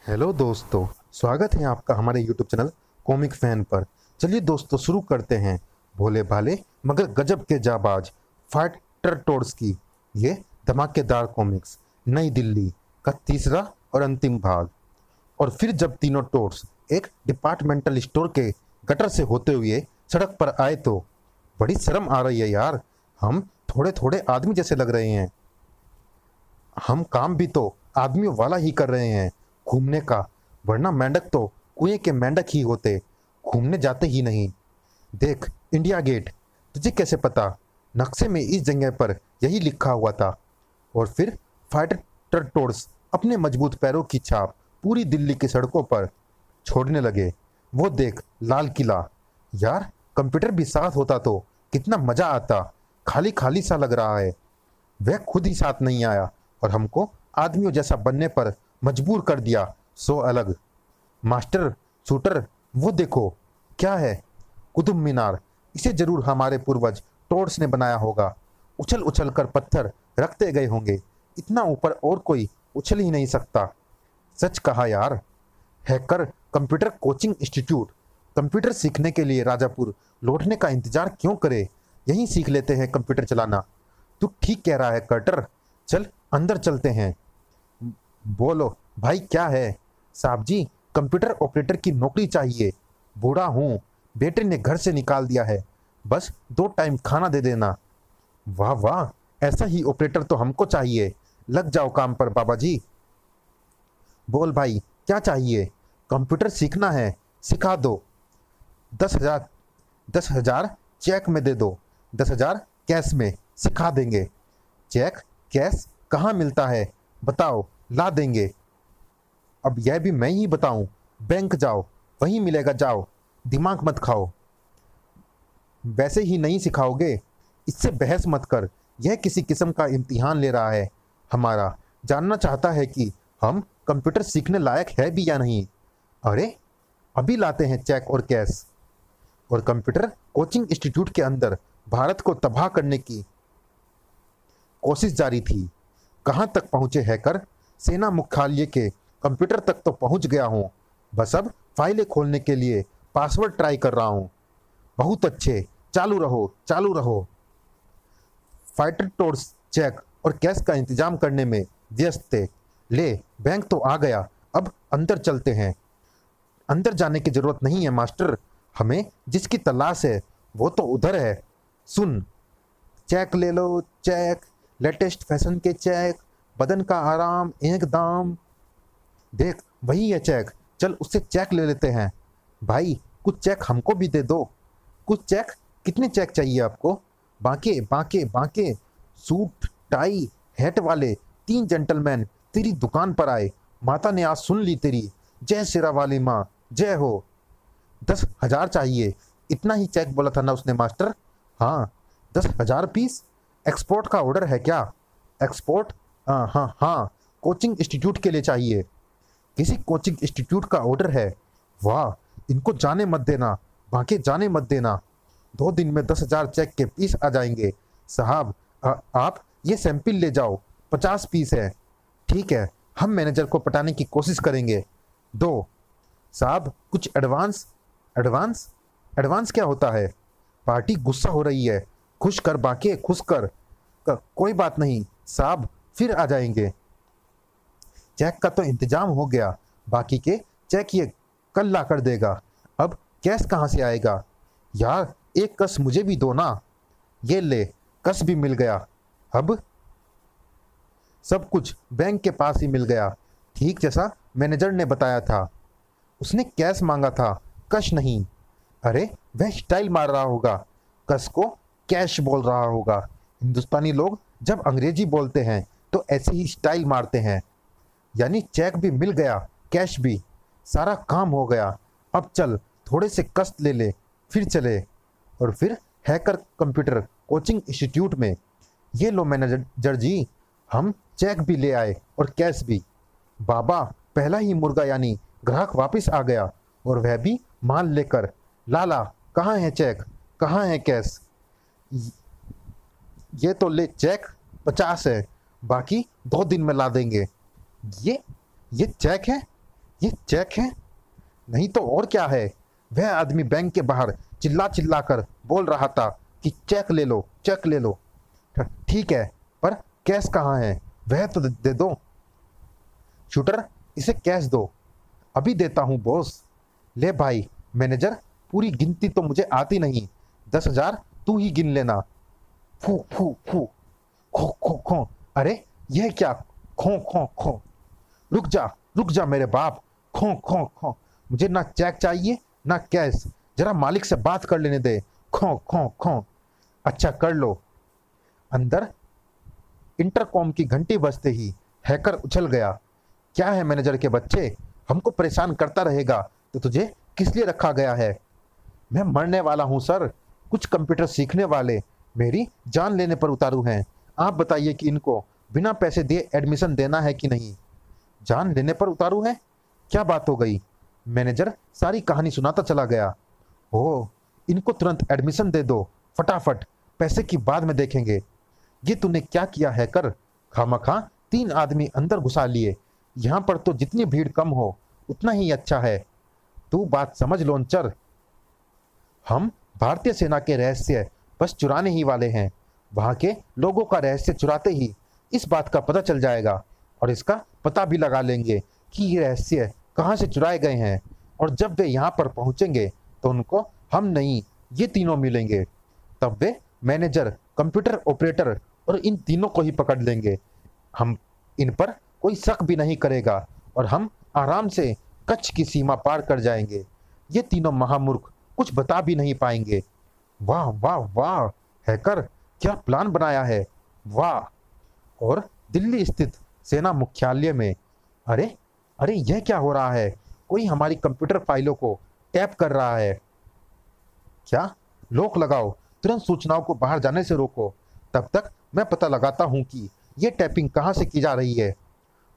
Hello दोस्तों, स्वागत है आपका हमारे यूट्यूब चैनल कॉमिक फैन पर। चलिए दोस्तों, शुरू करते हैं भोले भाले मगर गजब के जाबाज फाइटर टोड्स की ये धमाकेदार कॉमिक्स नई दिल्ली का तीसरा और अंतिम भाग। और फिर जब तीनों टोड्स एक डिपार्टमेंटल स्टोर के गटर से होते हुए सड़क पर आए तो बड़ी शर्म आ रही है यार। हम थोड़े थोड़े आदमी जैसे लग रहे हैं। हम काम भी तो आदमियों वाला ही कर रहे हैं, घूमने का। वरना मेंढक तो कुएं के मेंढक ही होते, घूमने जाते ही नहीं। देख, इंडिया गेट, तुझे कैसे पता? नक्शे में इस जगह पर यही लिखा हुआ था। और फिर फाइटर टोड्स अपने मजबूत पैरों की छाप पूरी दिल्ली की सड़कों पर छोड़ने लगे। वो देख, लाल किला। यार, कंप्यूटर भी साथ होता तो कितना मजा आता। खाली खाली सा लग रहा है। वह खुद ही साथ नहीं आया और हमको आदमियों जैसा बनने पर मजबूर कर दिया। सो अलग। मास्टर शूटर, वो देखो क्या है? कुतुब मीनार। इसे जरूर हमारे पूर्वज टोड्स ने बनाया होगा। उछल उछल कर पत्थर रखते गए होंगे। इतना ऊपर और कोई उछल ही नहीं सकता। सच कहा यार। Hacker computer coaching institute. Computer सीखने के लिए राजापुर लौटने का इंतजार क्यों करे? यहीं सीख लेते हैं कंप्यूटर चलाना। तू ठीक कह रहा है कर्टर। चल अंदर चलते हैं। बोलो भाई, क्या है? साहब जी, कंप्यूटर ऑपरेटर की नौकरी चाहिए। बूढ़ा हूँ, बेटे ने घर से निकाल दिया है। बस 2 टाइम खाना दे देना। वाह वाह, ऐसा ही ऑपरेटर तो हमको चाहिए। लग जाओ काम पर बाबा जी। बोल भाई, क्या चाहिए? कंप्यूटर सीखना है, सिखा दो। 10,000 10,000 चेक में दे दो। 10,000 कैश में सिखा देंगे। चेक कैश कहाँ मिलता है बताओ, ला देंगे। अब यह भी मैं ही बताऊं? बैंक जाओ, वहीं मिलेगा, जाओ। दिमाग मत खाओ। वैसे ही नहीं सिखाओगे? इससे बहस मत कर। यह किसी किस्म का इम्तिहान ले रहा है हमारा। जानना चाहता है कि हम कंप्यूटर सीखने लायक है भी या नहीं। अरे, अभी लाते हैं चेक और कैश। और कंप्यूटर कोचिंग इंस्टीट्यूट के अंदर भारत को तबाह करने की कोशिश जारी थी। कहाँ तक पहुंचे हैकर? सेना मुख्यालय के कंप्यूटर तक तो पहुंच गया हूं। बस अब फाइलें खोलने के लिए पासवर्ड ट्राई कर रहा हूं। बहुत अच्छे, चालू रहो चालू रहो। फाइटर टोड्स चेक और कैश का इंतजाम करने में व्यस्त थे। ले, बैंक तो आ गया। अब अंदर चलते हैं। अंदर जाने की जरूरत नहीं है मास्टर। हमें जिसकी तलाश है वो तो उधर है। सुन, चेक ले लो, चेक। लेटेस्ट फैशन के चेक, बदन का आराम एक दाम। देख, वही है चेक। चल उससे चेक ले लेते हैं। भाई, कुछ चेक हमको भी दे दो। कुछ चेक? कितने चेक चाहिए आपको? बांके बांके बांके। सूट टाई हैट वाले 3 जेंटलमैन तेरी दुकान पर आए। माता ने आज सुन ली तेरी। जय शेरा वाली माँ, जय हो। 10,000 चाहिए। इतना ही चेक बोला था ना उसने मास्टर? हाँ, 10,000 पीस। एक्सपोर्ट का ऑर्डर है क्या? एक्सपोर्ट? हाँ हाँ हाँ, कोचिंग इंस्टीट्यूट के लिए चाहिए। किसी कोचिंग इंस्टीट्यूट का ऑर्डर है? वाह, इनको जाने मत देना, बाकी जाने मत देना। 2 दिन में 10,000 चेक के पीस आ जाएंगे। साहब, आप ये सैंपल ले जाओ, 50 पीस है। ठीक है, हम मैनेजर को पटाने की कोशिश करेंगे। दो। साहब, कुछ एडवांस? एडवांस? एडवांस क्या होता है? पार्टी गुस्सा हो रही है। खुश कर बाके, खुश कर। कोई बात नहीं साहब, फिर आ जाएंगे। चेक का तो इंतजाम हो गया, बाकी के चेक ये कल ला कर देगा। अब कैश कहाँ से आएगा? यार, एक कस मुझे भी दो ना। ये ले, कस भी मिल गया। अब सब कुछ बैंक के पास ही मिल गया, ठीक जैसा मैनेजर ने बताया था। उसने कैश मांगा था, कश नहीं। अरे, वह स्टाइल मार रहा होगा, कस को कैश बोल रहा होगा। हिंदुस्तानी लोग जब अंग्रेजी बोलते हैं तो ऐसे ही स्टाइल मारते हैं। यानी चेक भी मिल गया, कैश भी। सारा काम हो गया। अब चल, थोड़े से कष्ट ले ले, फिर चले। और फिर हैकर कंप्यूटर कोचिंग इंस्टीट्यूट में। ये लो मैनेजर जी, हम चेक भी ले आए और कैश भी। बाबा, पहला ही मुर्गा यानी ग्राहक वापस आ गया, और वह भी माल लेकर। लाला, कहाँ है चेक, कहाँ है कैश? ये तो ले, चेक 50 है, बाकी 2 दिन में ला देंगे। ये ये चेक है? ये चेक है? नहीं तो और क्या है? वह आदमी बैंक के बाहर चिल्ला चिल्ला कर बोल रहा था कि चेक ले लो, चेक ले लो। ठीक है, पर कैश कहाँ है? वह तो दे दो। शूटर, इसे कैश दो। अभी देता हूँ बॉस। ले भाई। मैनेजर, पूरी गिनती तो मुझे आती नहीं, 10,000 तू ही गिन लेना। फू फू फू। खो खो खो। अरे यह क्या? खो खो खो। रुक जा मेरे बाप। खो खो खो। मुझे ना चेक चाहिए ना कैश, जरा मालिक से बात कर लेने दे। खो खो खो। अच्छा कर लो। अंदर इंटरकॉम की घंटी बजते ही हैकर उछल गया। क्या है मैनेजर के बच्चे, हमको परेशान करता रहेगा तो तुझे किस लिए रखा गया है? मैं मरने वाला हूं सर। कुछ कंप्यूटर सीखने वाले मेरी जान लेने पर उतारू हैं। आप बताइए कि इनको बिना पैसे दिए एडमिशन देना है कि नहीं? जान लेने पर उतारू है? क्या बात हो गई? मैनेजर सारी कहानी सुनाता चला गया। ओह, इनको तुरंत एडमिशन दे दो, फटाफट। पैसे की बाद में देखेंगे। ये तूने क्या किया है कर? खामखा 3 आदमी अंदर घुसा लिए। यहाँ पर तो जितनी भीड़ कम हो उतना ही अच्छा है। तू बात समझ लोंचर। हम भारतीय सेना के रहस्य बस चुराने ही वाले हैं। वहां के लोगों का रहस्य चुराते ही इस बात का पता चल जाएगा और इसका पता भी लगा लेंगे कि ये रहस्य कहाँ से चुराए गए हैं। और जब वे यहाँ पर पहुंचेंगे तो उनको हम नहीं, ये तीनों मिलेंगे। तब वे मैनेजर, कंप्यूटर ऑपरेटर और इन तीनों को ही पकड़ लेंगे। हम इन पर कोई शक भी नहीं करेगा और हम आराम से कच्छ की सीमा पार कर जाएंगे। ये तीनों महामूर्ख कुछ बता भी नहीं पाएंगे। वाह वाह वाह हैकर, क्या प्लान बनाया है, वाह। और दिल्ली स्थित सेना मुख्यालय में, अरे अरे यह क्या हो रहा है? कोई हमारी कंप्यूटर फाइलों को टैप कर रहा है क्या? लॉक लगाओ, तुरंत सूचनाओं को बाहर जाने से रोको। तब तक मैं पता लगाता हूं कि यह टैपिंग कहां से की जा रही है।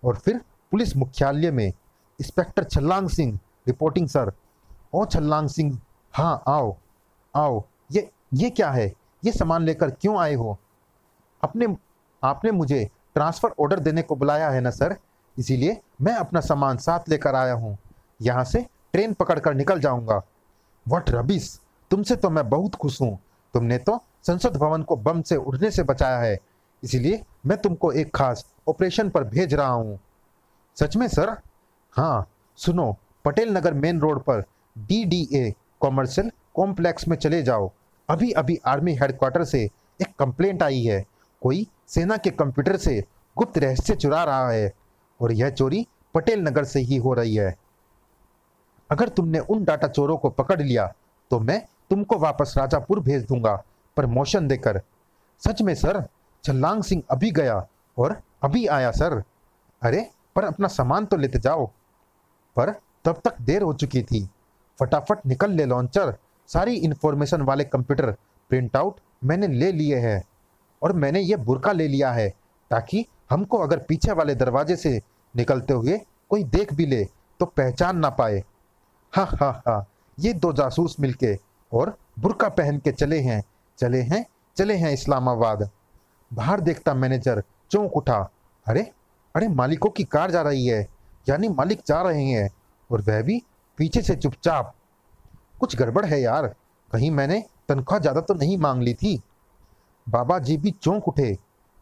और फिर पुलिस मुख्यालय में इंस्पेक्टर छल्लांग सिंह रिपोर्टिंग सर। ओ छल्लांग सिंह, हाँ आओ आओ। ये क्या है? ये सामान लेकर क्यों आए हो? आपने मुझे ट्रांसफर ऑर्डर देने को बुलाया है ना सर, इसीलिए मैं अपना सामान साथ लेकर आया हूँ। यहाँ से ट्रेन पकड़कर निकल जाऊंगा। व्हाट रबिश, तुमसे तो मैं बहुत खुश हूँ। तुमने तो संसद भवन को बम से उड़ने से बचाया है, इसीलिए मैं तुमको एक खास ऑपरेशन पर भेज रहा हूँ। सच में सर? हाँ सुनो, पटेल नगर मेन रोड पर DDA कॉमर्शियल कॉम्प्लेक्स में चले जाओ। अभी अभी आर्मी हेडक्वार्टर से एक कंप्लेंट आई है, कोई सेना के कंप्यूटर से गुप्त रहस्य चुरा रहा है और यह चोरी पटेल नगर से ही हो रही है। अगर तुमने उन डाटा चोरों को पकड़ लिया तो मैं तुमको वापस राजापुर भेज दूंगा प्रमोशन देकर। सच में सर? छल्लांग सिंह अभी गया और अभी आया सर। अरे पर अपना सामान तो लेते जाओ। पर तब तक देर हो चुकी थी। फटाफट निकल ले लॉन्चर। सारी इंफॉर्मेशन वाले कंप्यूटर प्रिंट आउट मैंने ले लिए हैं और मैंने ये बुर्का ले लिया है ताकि हमको अगर पीछे वाले दरवाजे से निकलते हुए कोई देख भी ले तो पहचान ना पाए। हा हा हा, ये 2 जासूस मिलके और बुर्का पहन के चले हैं इस्लामाबाद। बाहर देखता मैनेजर चौंक उठा। अरे अरे मालिकों की कार जा रही है, यानी मालिक जा रहे हैं और वह भी पीछे से चुपचाप। कुछ गड़बड़ है यार, कहीं मैंने तनख्वाह ज्यादा तो नहीं मांग ली थी? बाबा जी भी चौंक उठे।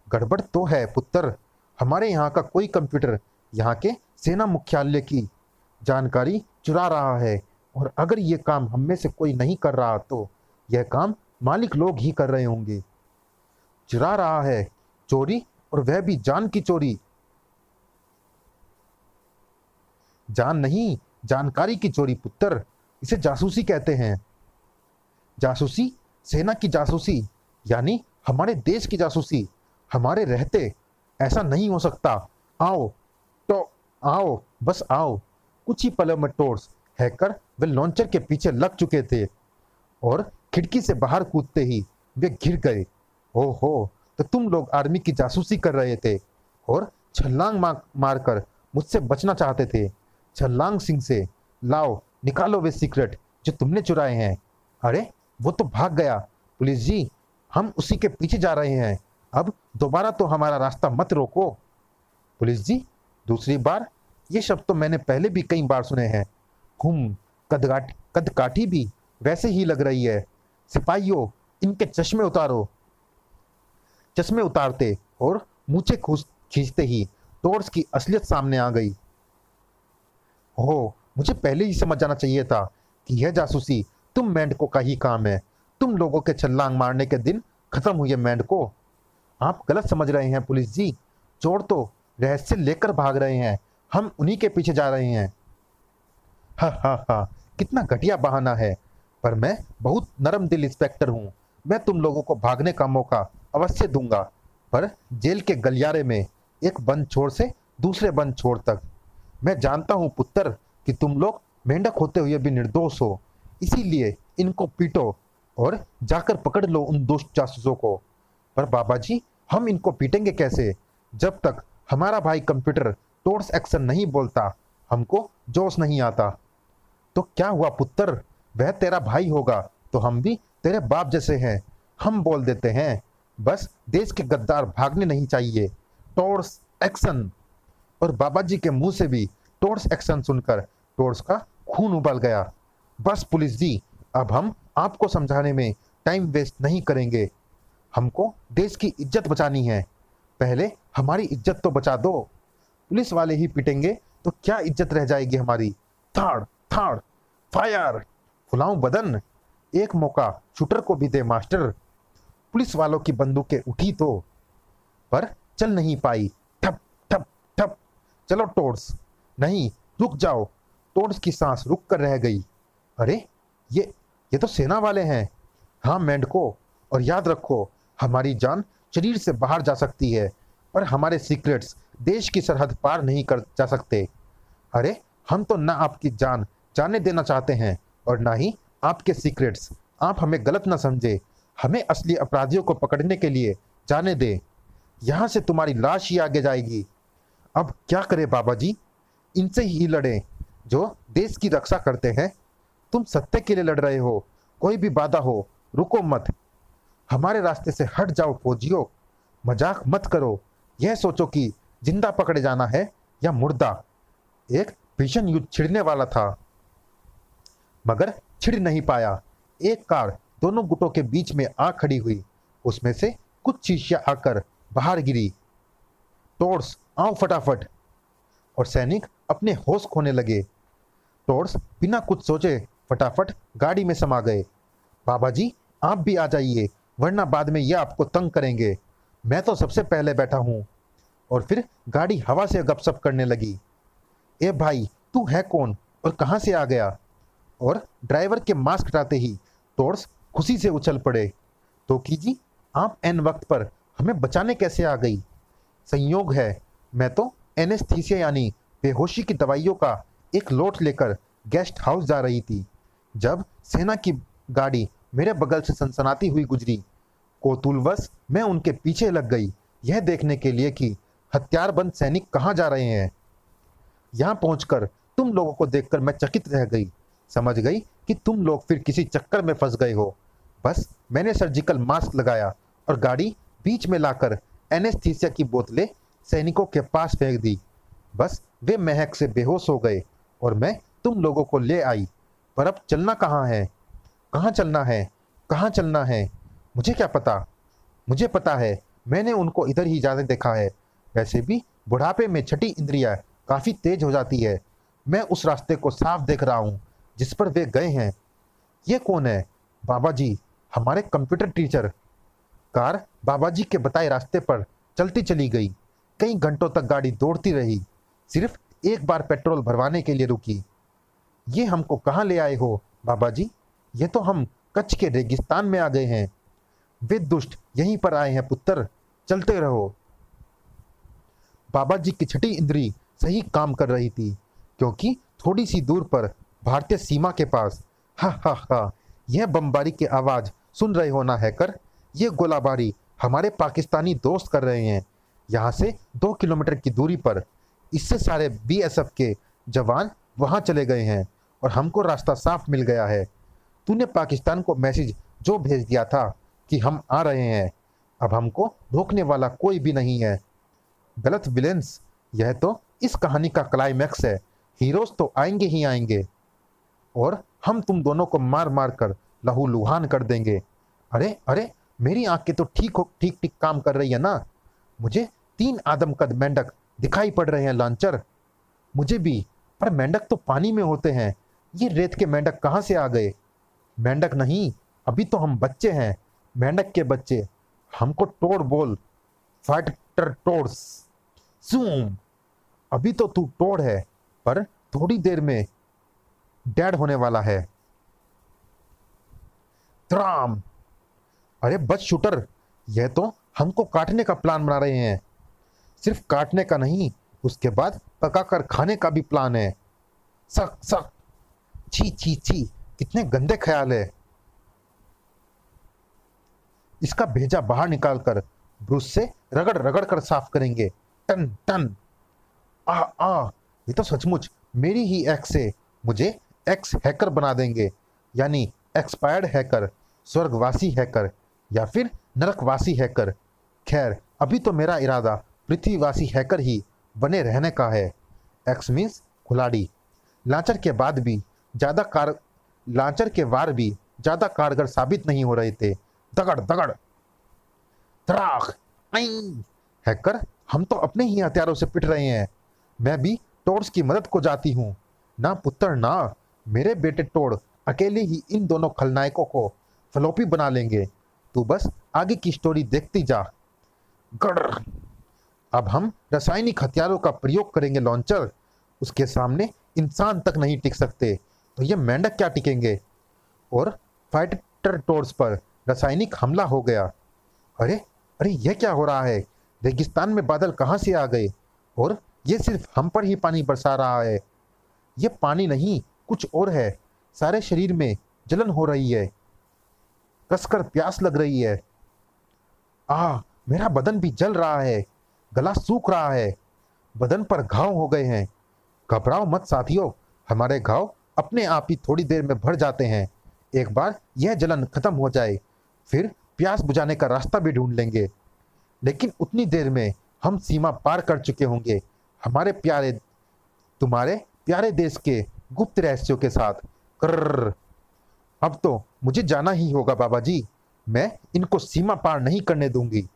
गड़बड़ तो है पुत्र, हमारे यहाँ का कोई कंप्यूटर यहाँ के सेना मुख्यालय की जानकारी चुरा रहा है और अगर ये काम हम में से कोई नहीं कर रहा तो यह काम मालिक लोग ही कर रहे होंगे। चुरा रहा है, चोरी, और वह भी जान की चोरी। जान नहीं, जानकारी की चोरी पुत्र, इसे जासूसी कहते हैं। जासूसी? सेना की जासूसी, यानी हमारे देश की जासूसी हमारे रहते? ऐसा नहीं हो सकता। आओ तो आओ, बस आओ। कुछ ही पलों में टोर्स हैकर वे लॉन्चर के पीछे लग चुके थे और खिड़की से बाहर कूदते ही वे गिर गए। ओहो, तो तुम लोग आर्मी की जासूसी कर रहे थे और छलांग मारकर मुझसे बचना चाहते थे। छल्लांग सिंह से लाओ, निकालो वे सीक्रेट जो तुमने चुराए हैं। अरे वो तो भाग गया। पुलिस जी, हम उसी के पीछे जा रहे हैं, अब दोबारा तो हमारा रास्ता मत रोको। पुलिस जी, दूसरी बार ये शब्द तो मैंने पहले भी कई बार सुने हैं। कदकाठी भी वैसे ही लग रही है। सिपाहियों, इनके चश्मे उतारो। चश्मे उतारते और मूछें खींचते ही टोर्स की असलियत सामने आ गई। ओह, मुझे पहले ही समझ जाना चाहिए था कि यह जासूसी तुम मेंढकों का ही काम है। तुम लोगों के छलांग मारने के दिन खत्म हुए मेंढकों। आप गलत समझ रहे हैं पुलिस जी। चोर तो रहस्य लेकर भाग रहे हैं, हम उन्हीं के पीछे जा रहे हैं। हा हा हा, कितना घटिया बहाना है। पर मैं बहुत नरम दिल इंस्पेक्टर हूँ। मैं तुम लोगों को भागने का मौका अवश्य दूंगा, पर जेल के गलियारे में एक बंद छोर से दूसरे बंद छोर तक। मैं जानता हूँ पुत्र कि तुम लोग मेंढक होते हुए भी निर्दोष हो, इसीलिए इनको पीटो और जाकर पकड़ लो उन दुष्ट जासूसों को। पर बाबा जी, हम इनको पीटेंगे कैसे? जब तक हमारा भाई कंप्यूटर टोर्स एक्शन नहीं बोलता, हमको जोश नहीं आता। तो क्या हुआ पुत्र, वह तेरा भाई होगा तो हम भी तेरे बाप जैसे हैं। हम बोल देते हैं, बस देश के गद्दार भागने नहीं चाहिए। टोर्स एक्शन। और बाबा जी के मुंह से भी टोर्स एक्शन सुनकर टोर्स का खून उबल गया। बस पुलिस जी, अब हम आपको समझाने में टाइम वेस्ट नहीं करेंगे। हमको देश की इज्जत बचानी है। पहले हमारी इज्जत तो बचा दो। पुलिस वाले ही पिटेंगे तो क्या इज्जत रह जाएगी हमारी। थाड़ थाड़ फायर। फुलाऊं बदन, एक मौका शूटर को भी दे मास्टर। पुलिस वालों की बंदूकें उठी तो, पर चल नहीं पाई। ठप ठप ठप। चलो टोर्स। नहीं, रुक जाओ। टोर्स की सांस रुक कर रह गई। अरे, ये तो सेना वाले हैं। हाँ मेंढको, और याद रखो, हमारी जान शरीर से बाहर जा सकती है, पर हमारे सीक्रेट्स देश की सरहद पार नहीं कर जा सकते। अरे, हम तो ना आपकी जान जाने देना चाहते हैं और ना ही आपके सीक्रेट्स। आप हमें गलत ना समझे। हमें असली अपराधियों को पकड़ने के लिए जाने दे। यहाँ से तुम्हारी लाश ही आगे जाएगी। अब क्या करें बाबा जी? इनसे ही लड़ें जो देश की रक्षा करते हैं। तुम सत्य के लिए लड़ रहे हो, कोई भी बाधा हो रुको मत। हमारे रास्ते से हट जाओ फौजियों। मजाक मत करो। यह सोचो कि जिंदा पकड़े जाना है या मुर्दा। एक भीषण युद्ध छिड़ने वाला था, मगर छिड़ नहीं पाया। एक कार दोनों गुटों के बीच में आ खड़ी हुई। उसमें से कुछ शीशियां आकर बाहर गिरी। टोर्स, आओ फटाफट। और सैनिक अपने होश खोने लगे। टोर्स बिना कुछ सोचे फटाफट गाड़ी में समा गए। बाबा जी, आप भी आ जाइए, वरना बाद में ये आपको तंग करेंगे। मैं तो सबसे पहले बैठा हूं। और फिर गाड़ी हवा से गपशप करने लगी। ए भाई, तू है कौन और कहां से आ गया? और ड्राइवर के मास्क हटाते ही टोर्स खुशी से उछल पड़े। तो जी, आप एन वक्त पर हमें बचाने कैसे आ गई? संयोग है, मैं तो एनेस्थीसिया यानी बेहोशी की दवाइयों का एक लोट लेकर गेस्ट हाउस जा रही थी, जब सेना की गाड़ी मेरे बगल से सनसनाती हुई गुजरी। कौतूहलवश मैं उनके पीछे लग गई, यह देखने के लिए कि हथियारबंद सैनिक कहाँ जा रहे हैं। यहाँ पहुंचकर तुम लोगों को देखकर मैं चकित रह गई। समझ गई कि तुम लोग फिर किसी चक्कर में फंस गए हो। बस मैंने सर्जिकल मास्क लगाया और गाड़ी बीच में लाकर एनेस्थीसिया की बोतलें सैनिकों के पास फेंक दी। बस वे महक से बेहोश हो गए और मैं तुम लोगों को ले आई। पर अब चलना कहाँ है? कहाँ चलना है? कहाँ चलना है? मुझे क्या पता? मुझे पता है, मैंने उनको इधर ही जाते देखा है। वैसे भी बुढ़ापे में छठी इंद्रियां काफ़ी तेज हो जाती है। मैं उस रास्ते को साफ देख रहा हूँ जिस पर वे गए हैं। ये कौन है? बाबा जी, हमारे कंप्यूटर टीचर। कार बाबा जी के बताए रास्ते पर चलती चली गई। कई घंटों तक गाड़ी दौड़ती रही, सिर्फ एक बार पेट्रोल भरवाने के लिए रुकी। ये हमको कहाँ ले आए हो बाबा जी? ये तो हम कच्छ के रेगिस्तान में आ गए हैं। वे दुष्ट यहीं पर आए हैं पुत्र, चलते रहो। बाबा जी की छठी इंद्री सही काम कर रही थी, क्योंकि थोड़ी सी दूर पर भारतीय सीमा के पास, हा हा हा, यह बमबारी की आवाज़ सुन रहे हो ना हैकर? ये गोलाबारी हमारे पाकिस्तानी दोस्त कर रहे हैं। यहाँ से 2 किलोमीटर की दूरी पर। इससे सारे बीएसएफ के जवान वहाँ चले गए हैं और हमको रास्ता साफ मिल गया है। तूने पाकिस्तान को मैसेज जो भेज दिया था कि हम आ रहे हैं, अब हमको रोकने वाला कोई भी नहीं है। गलत विलेंस, यह तो इस कहानी का क्लाइमैक्स है। हीरोज तो आएंगे ही आएंगे और हम तुम दोनों को मार मार कर लहूलुहान कर देंगे। अरे अरे, मेरी आंखें तो ठीक ठीक काम कर रही है ना। मुझे 3 आदमकद मेंढक दिखाई पड़ रहे हैं लॉन्चर। मुझे भी, पर मेंढक तो पानी में होते हैं। ये रेत के मेंढक कहाँ से आ गए? मेंढक नहीं, अभी तो हम बच्चे हैं, मेंढक के बच्चे। हमको टोड़ बोल, फाइटर टोड्स। जूम। अभी तो तू टोड़ है, पर थोड़ी देर में डैड होने वाला है। त्राम। अरे बच शूटर, यह तो हमको काटने का प्लान बना रहे हैं। सिर्फ काटने का नहीं, उसके बाद पकाकर खाने का भी प्लान है। सक सक। छी छी छी, कितने गंदे ख्याल है। इसका भेजा बाहर निकालकर ब्रूस से रगड़ रगड़ कर साफ करेंगे। Ton ton. आ आ, ये तो सचमुच मेरी ही एक्स से मुझे एक्स हैकर बना देंगे, यानी एक्सपायर्ड हैकर, स्वर्गवासी हैकर या फिर नरकवासी हैकर। खैर, अभी तो मेरा इरादा पृथ्वीवासी हैकर ही बने रहने का है। एक्स मीन्स खिलाड़ी। लांचर के वार भी ज्यादा कारगर साबित नहीं हो रहे थे। दगड़ दगड़। तराख। हैकर, हम तो अपने ही हथियारों से पिट रहे हैं। मैं भी टोड्स की मदद को जाती हूँ। ना पुत्र ना, मेरे बेटे टोड अकेले ही इन दोनों खलनायकों को फ्लॉपी बना लेंगे। तू बस आगे की स्टोरी देखती जा। गड़। अब हम रासायनिक हथियारों का प्रयोग करेंगे लॉन्चर। उसके सामने इंसान तक नहीं टिक सकते, तो ये मेंढक क्या टिकेंगे। और फाइटर टोड्स पर रासायनिक हमला हो गया। अरे अरे, यह क्या हो रहा है? रेगिस्तान में बादल कहाँ से आ गए और ये सिर्फ हम पर ही पानी बरसा रहा है। ये पानी नहीं, कुछ और है। सारे शरीर में जलन हो रही है, कसकर प्यास लग रही है। मेरा बदन भी जल रहा है, गला सूख रहा है, बदन पर घाव हो गए हैं। घबराओ मत साथियों, हमारे घाव अपने आप ही थोड़ी देर में भर जाते हैं। एक बार यह जलन खत्म हो जाए, फिर प्यास बुझाने का रास्ता भी ढूंढ लेंगे। लेकिन उतनी देर में हम सीमा पार कर चुके होंगे, तुम्हारे प्यारे देश के गुप्त रहस्यों के साथ। कर्र। अब तो मुझे जाना ही होगा बाबा जी, मैं इनको सीमा पार नहीं करने दूंगी।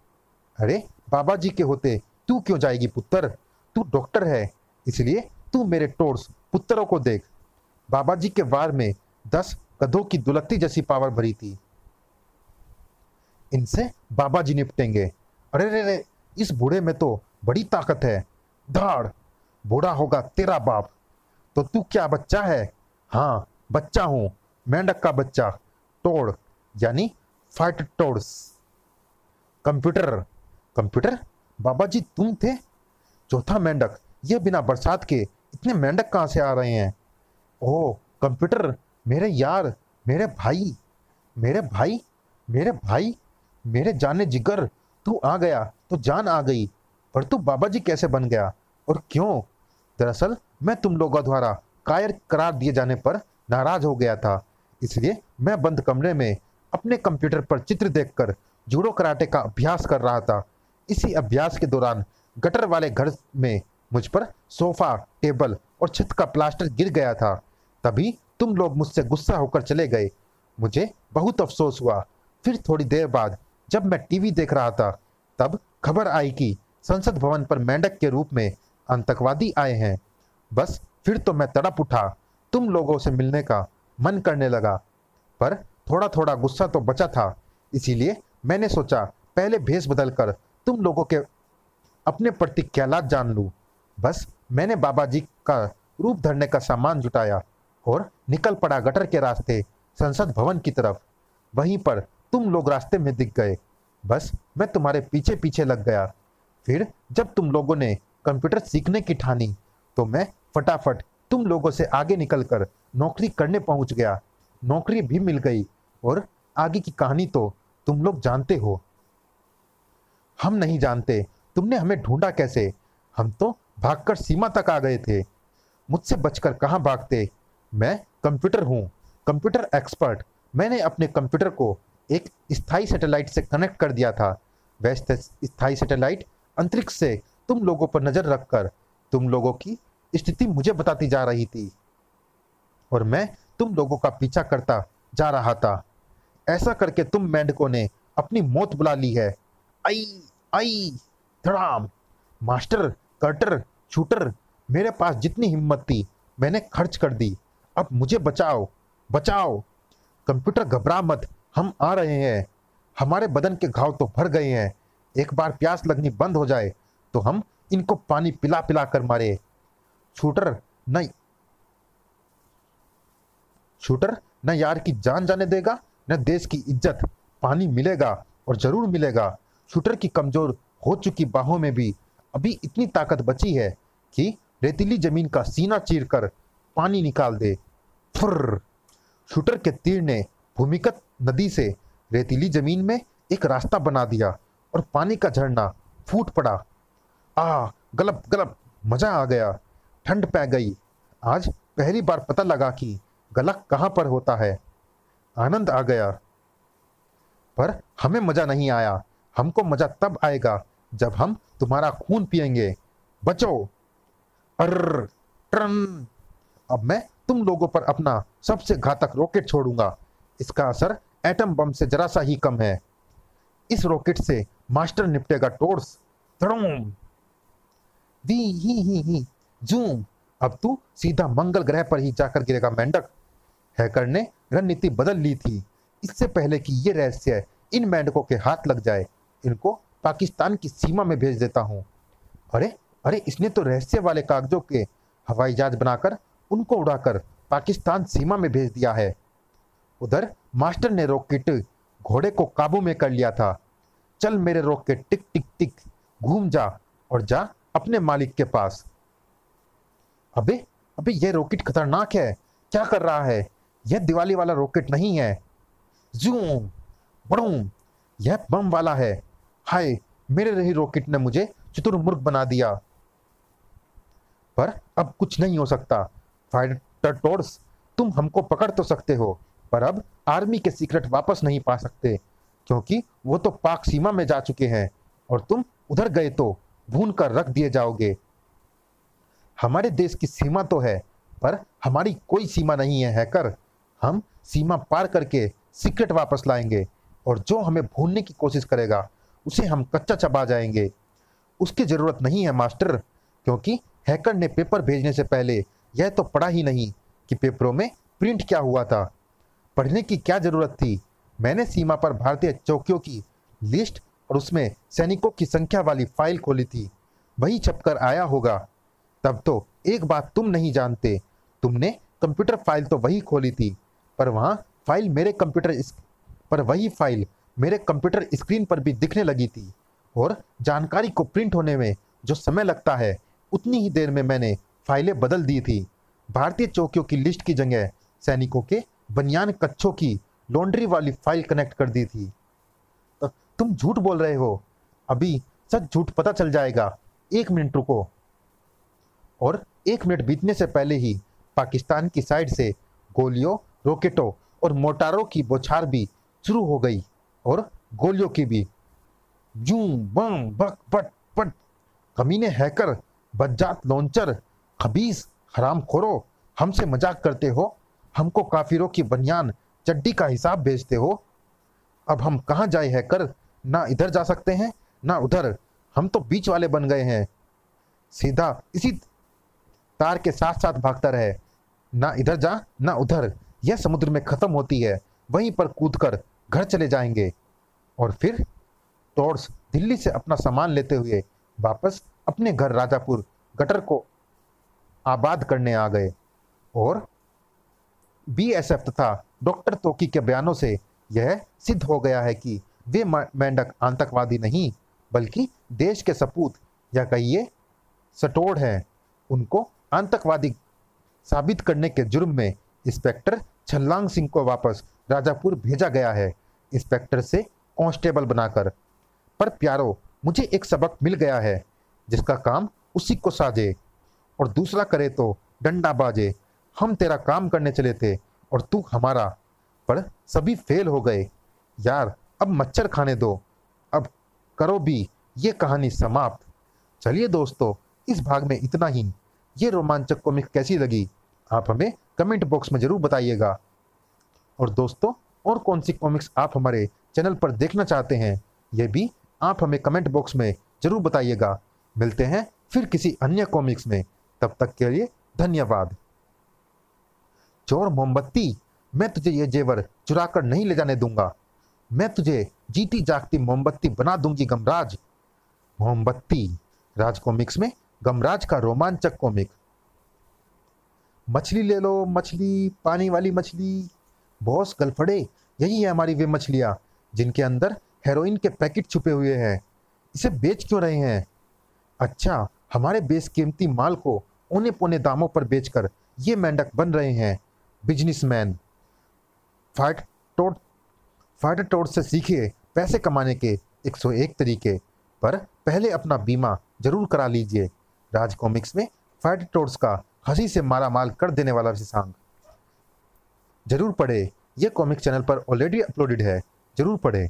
अरे बाबा जी के होते तू क्यों जाएगी पुत्र? तू डॉक्टर है, इसलिए तू मेरे टोड्स पुत्रों को देख। बाबा जी के वार में 10 गधों की दुलत्ती जैसी पावर भरी थी। इनसे बाबा जी निपटेंगे। अरे रे रे, इस बूढ़े में तो बड़ी ताकत है। धाड़। बूढ़ा होगा तेरा बाप। तो तू क्या बच्चा है? हाँ, बच्चा हूं, मेंढक का बच्चा। टोड यानी फाइट टोड्स। कंप्यूटर। कंप्यूटर, बाबा जी तुम थे? चौथा मेंढक, ये बिना बरसात के इतने मेंढक कहां से आ रहे हैं? ओह कंप्यूटर, मेरे यार, मेरे भाई, मेरे भाई, मेरे भाई, मेरे जाने जिगर। तू आ गया तो जान आ गई, पर तू बाबा जी कैसे बन गया और क्यों? दरअसल मैं तुम लोगों द्वारा कायर करार दिए जाने पर नाराज हो गया था, इसलिए मैं बंद कमरे में अपने कंप्यूटर पर चित्र देखकर जूडो कराटे का अभ्यास कर रहा था। इसी अभ्यास के दौरान गटर वाले घर में मुझ पर सोफा, टेबल और छत का प्लास्टर गिर गया था। तभी तुम लोग मुझसे गुस्सा होकर चले गए। मुझे बहुत अफसोस हुआ। फिर थोड़ी देर बाद जब मैं टीवी देख रहा था, तब खबर आई कि संसद भवन पर मेंढक के रूप में आतंकवादी आए हैं। बस फिर तो मैं तड़प उठा। तुम लोगों से मिलने का मन करने लगा, पर थोड़ा थोड़ा गुस्सा तो बचा था, इसीलिए मैंने सोचा पहले भेष बदलकर तुम लोगों के अपने प्रति ख्यालात जान लूं। बस मैंने बाबा जी का रूप धरने का सामान जुटाया और निकल पड़ा गटर के रास्ते संसद भवन की तरफ। वहीं पर तुम लोग रास्ते में दिख गए। बस मैं तुम्हारे पीछे पीछे लग गया। फिर जब तुम लोगों ने कंप्यूटर सीखने की ठानी, तो मैं फटाफट तुम लोगों से आगे निकलकर नौकरी करने पहुंच गया। नौकरी भी मिल गई और आगे की कहानी तो तुम लोग जानते हो। हम नहीं जानते तुमने हमें ढूंढा कैसे। हम तो भागकर सीमा तक आ गए थे। मुझसे बचकर कहाँ भागते। मैं कंप्यूटर हूँ, कंप्यूटर एक्सपर्ट। मैंने अपने कंप्यूटर को एक स्थायी सैटेलाइट से कनेक्ट कर दिया था। वह स्थायी सैटेलाइट अंतरिक्ष से तुम लोगों पर नजर रखकर तुम लोगों की स्थिति मुझे बताती जा रही थी और मैं तुम लोगों का पीछा करता जा रहा था। ऐसा करके तुम मेंढकों ने अपनी मौत बुला ली है। आई आई धड़ाम। मास्टर, कर्टर, शूटर, मेरे पास जितनी हिम्मत थी मैंने खर्च कर दी। अब मुझे बचाओ, बचाओ। कंप्यूटर घबरा मत, हम आ रहे हैं। हमारे बदन के घाव तो भर गए हैं। एक बार प्यास लगनी बंद हो जाए तो हम इनको पानी पिला पिला कर मारे। शूटर न शूटर न यार की जान जाने देगा, न देश की इज्जत। पानी मिलेगा और जरूर मिलेगा। शूटर की कमजोर हो चुकी बाहों में भी अभी इतनी ताकत बची है कि रेतीली जमीन का सीना चीरकर पानी निकाल दे। फुर्र। शूटर के तीर ने भूमिगत नदी से रेतीली जमीन में एक रास्ता बना दिया और पानी का झरना फूट पड़ा। गलप गलप, मजा आ गया। ठंड पै गई। आज पहली बार पता लगा कि गलक कहां पर होता है। आनंद आ गया। पर हमें मजा नहीं आया। हमको मजा तब आएगा जब हम तुम्हारा खून पिएंगे। बचो। अर्र ट्रन। अब मैं तुम लोगों पर अपना सबसे घातक रॉकेट छोड़ूंगा। इसका असर एटम बम से जरा सा ही कम है। इस रॉकेट से मास्टर निपटेगा टोर्स। धड़ोम। वी ही जूम। अब तू सीधा मंगल ग्रह पर ही जाकर गिरेगा मेंढक। हैकर ने रणनीति बदल ली थी। इससे पहले कि ये रहस्य इन मेंढकों के हाथ लग जाए, इनको पाकिस्तान की सीमा में भेज देता हूं। अरे अरे, इसने तो रहस्य वाले कागजों के हवाई जहाज बनाकर उनको उड़ाकर पाकिस्तान सीमा में भेज दिया है। उधर मास्टर ने रॉकेट घोड़े को काबू में कर लिया था। चल मेरे रॉकेट, टिक टिक टिक, घूम जा और जा अपने मालिक के पास। अबे अबे, यह रॉकेट खतरनाक है। क्या कर रहा है? यह दिवाली वाला रॉकेट नहीं है। जूम बड़ूम, यह बम वाला है। हाय, मेरे रही रॉकेट ने मुझे चतुर्मुर्ग बना दिया। पर अब कुछ नहीं हो सकता। फाइटर टोर्स, तुम हमको पकड़ तो सकते हो, पर अब आर्मी के सीक्रेट वापस नहीं पा सकते, क्योंकि वो तो पाक सीमा में जा चुके हैं और तुम उधर गए तो भून कर रख दिए जाओगे। हमारे देश की सीमा तो है, पर हमारी कोई सीमा नहीं है हैकर। हम सीमा पार करके सीक्रेट वापस लाएंगे और जो हमें भूनने की कोशिश करेगा उसे हम कच्चा चबा जाएंगे। उसकी जरूरत नहीं है मास्टर, क्योंकि हैकर ने पेपर भेजने से पहले यह तो पढ़ा ही नहीं कि पेपरों में प्रिंट क्या हुआ था। पढ़ने की क्या जरूरत थी? मैंने सीमा पर भारतीय चौकियों की लिस्ट और उसमें सैनिकों की संख्या वाली फाइल खोली थी। वही छपकर आया होगा। तब तो एक बात तुम नहीं जानते, तुमने कंप्यूटर फाइल तो वही खोली थी, पर वही फाइल मेरे कंप्यूटर स्क्रीन पर भी दिखने लगी थी। और जानकारी को प्रिंट होने में जो समय लगता है, उतनी ही देर में मैंने फाइलें बदल दी थी। भारतीय चौकियों की लिस्ट की जगह सैनिकों के बनियान कच्छों की लॉन्ड्री वाली फाइल कनेक्ट कर दी थी। तुम झूठ बोल रहे हो। अभी सच झूठ पता चल जाएगा। 1 मिनट रुको। और 1 मिनट बीतने से पहले ही पाकिस्तान की साइड से गोलियों, रॉकेटों और मोटारों की बौछार भी शुरू हो गई और गोलियों की भी। जूम बम बक पट पट। कमीने हैकर, बज्जात लॉन्चर, खबीस हरामखोरो, हमसे मजाक करते हो। हमको काफिरों की बनियान चड्डी का हिसाब भेजते हो। अब हम कहाँ जाए हैकर? ना इधर जा सकते हैं ना उधर। हम तो बीच वाले बन गए हैं। सीधा इसी तार के साथ साथ भागता रहे। ना इधर जा ना उधर। यह समुद्र में खत्म होती है, वहीं पर कूदकर घर चले जाएंगे। और फिर टोर्स दिल्ली से अपना सामान लेते हुए वापस अपने घर राजापुर गटर को आबाद करने आ गए। और बीएसएफ तथा डॉक्टर तोकी के बयानों से यह सिद्ध हो गया है कि वे मेंढक आतंकवादी नहीं, बल्कि देश के सपूत या कहिए सटोड़ हैं। उनको आतंकवादी साबित करने के जुर्म में इंस्पेक्टर छल्लांग सिंह को वापस राजापुर भेजा गया है, इंस्पेक्टर से कांस्टेबल बनाकर। पर प्यारो, मुझे एक सबक मिल गया है, जिसका काम उसी को साजे और दूसरा करे तो डंडा बाजे। हम तेरा काम करने चले थे और तू हमारा, पर सभी फेल हो गए। यार, अब मच्छर खाने दो। अब करो भी ये कहानी समाप्त। चलिए दोस्तों, इस भाग में इतना ही। ये रोमांचक कॉमिक कैसी लगी आप हमें कमेंट बॉक्स में जरूर बताइएगा। और दोस्तों, और कौन सी कॉमिक्स आप हमारे चैनल पर देखना चाहते हैं ये भी आप हमें कमेंट बॉक्स में जरूर बताइएगा। मिलते हैं फिर किसी अन्य कॉमिक्स में, तब तक के लिए धन्यवाद। चोर मोमबत्ती, मैं तुझे ये जेवर चुरा कर नहीं ले जाने दूंगा। मैं तुझे जीती जागती मोमबत्ती बना दूंगी गमराज। मोमबत्ती राज कॉमिक्स में गमराज का रोमांचक कॉमिक। मछली ले लो मछली, पानी वाली मछली। बॉस गलफड़े, यही है हमारी वे मछलियां जिनके अंदर हेरोइन के पैकेट छुपे हुए हैं। इसे बेच क्यों रहे हैं? अच्छा, हमारे बेशकीमती माल को औने पौने दामों पर बेचकर ये मेंढक बन रहे हैं बिजनेसमैन। फाइटर टोड से सीखिए पैसे कमाने के 101 तरीके, पर पहले अपना बीमा जरूर करा लीजिए। राज कॉमिक्स में फाइटर टोड्स का हंसी से मारा माल कर देने वाला विशांग। जरूर पढ़े, यह कॉमिक चैनल पर ऑलरेडी अपलोडेड है, जरूर पढ़े।